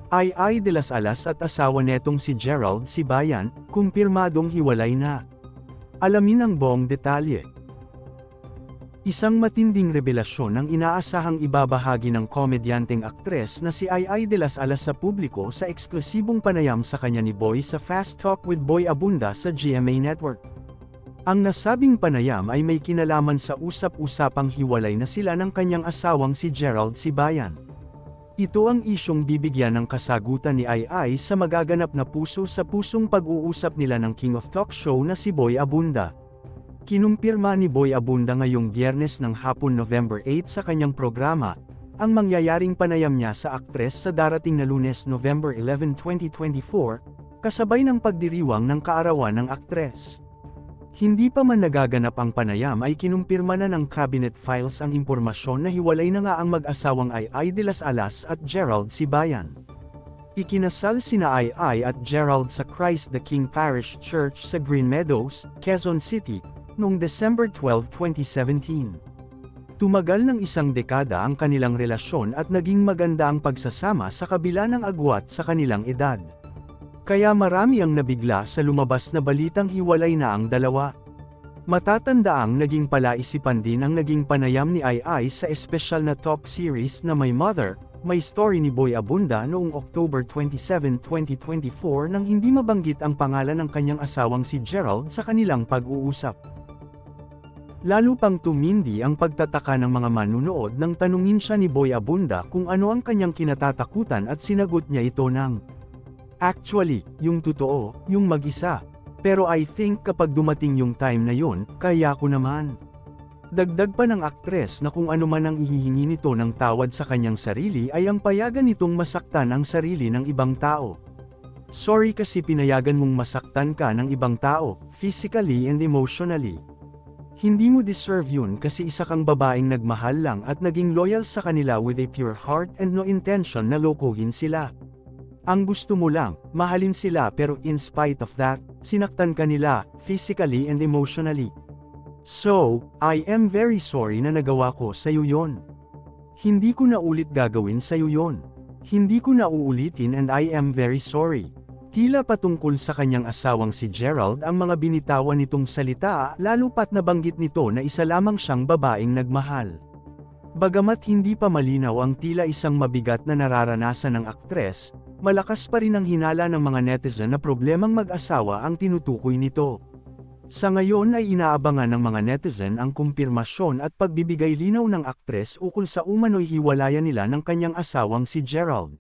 Ai de las Alas at asawa netong si Gerald Sibayan, kumpirmadong hiwalay na. Alamin ang buong detalye. Isang matinding revelasyon ang inaasahang ibabahagi ng komedyanteng aktres na si Ai de las Alas sa publiko sa eksklusibong panayam sa kanya ni Boy sa Fast Talk with Boy Abunda sa GMA Network. Ang nasabing panayam ay may kinalaman sa usap-usapang hiwalay na sila ng kanyang asawang si Gerald Sibayan. Ito ang isyong bibigyan ng kasagutan ni Ai sa magaganap na puso sa pusong pag-uusap nila ng King of Talk Show na si Boy Abunda. Kinumpirma ni Boy Abunda ngayong Biyernes ng hapon November 8 sa kanyang programa, ang mangyayaring panayam niya sa aktres sa darating na Lunes November 11, 2024, kasabay ng pagdiriwang ng kaarawan ng aktres. Hindi pa man nagaganap ang panayam ay kinumpirma na ng cabinet files ang impormasyon na hiwalay na nga ang mag-asawang Ai de las Alas at Gerald Sibayan. Ikinasal sina Ai at Gerald sa Christ the King Parish Church sa Green Meadows, Quezon City, noong December 12, 2017. Tumagal ng isang dekada ang kanilang relasyon at naging maganda ang pagsasama sa kabila ng agwat sa kanilang edad. Kaya marami ang nabigla sa lumabas na balitang hiwalay na ang dalawa. Matatandaang naging palaisipan din ang naging panayam ni Ai sa espesyal na talk series na My Mother, My Story ni Boy Abunda noong October 27, 2024 nang hindi mabanggit ang pangalan ng kanyang asawang si Gerald sa kanilang pag-uusap. Lalo pang tumindi ang pagtataka ng mga manunood nang tanungin siya ni Boy Abunda kung ano ang kanyang kinatatakutan at sinagot niya ito ng, "Actually, yung totoo, yung mag-isa. Pero I think kapag dumating yung time na yun, kaya ko naman." Dagdag pa ng aktres na kung ano man ang ihihingi nito ng tawad sa kanyang sarili ay ang payagan nitong masaktan ang sarili ng ibang tao. "Sorry kasi pinayagan mong masaktan ka ng ibang tao, physically and emotionally. Hindi mo deserve yun kasi isa kang babaeng nagmahal lang at naging loyal sa kanila with a pure heart and no intention na lokohin sila. Ang gusto mo lang, mahalin sila pero in spite of that, sinaktan ka nila, physically and emotionally. So, I am very sorry na nagawa ko sa'yo yon. Hindi ko na ulit gagawin sa'yo yon. Hindi ko na uulitin and I am very sorry." Tila patungkol sa kanyang asawang si Gerald ang mga binitawan nitong salita lalo pat nabanggit nito na isa lamang siyang babaeng nagmahal. Bagamat hindi pa malinaw ang tila isang mabigat na nararanasan ng aktres, malakas pa rin ang hinala ng mga netizen na problemang mag-asawa ang tinutukoy nito. Sa ngayon ay inaabangan ng mga netizen ang kumpirmasyon at pagbibigay linaw ng aktres ukol sa umano'y hiwalayan nila ng kanyang asawang si Gerald.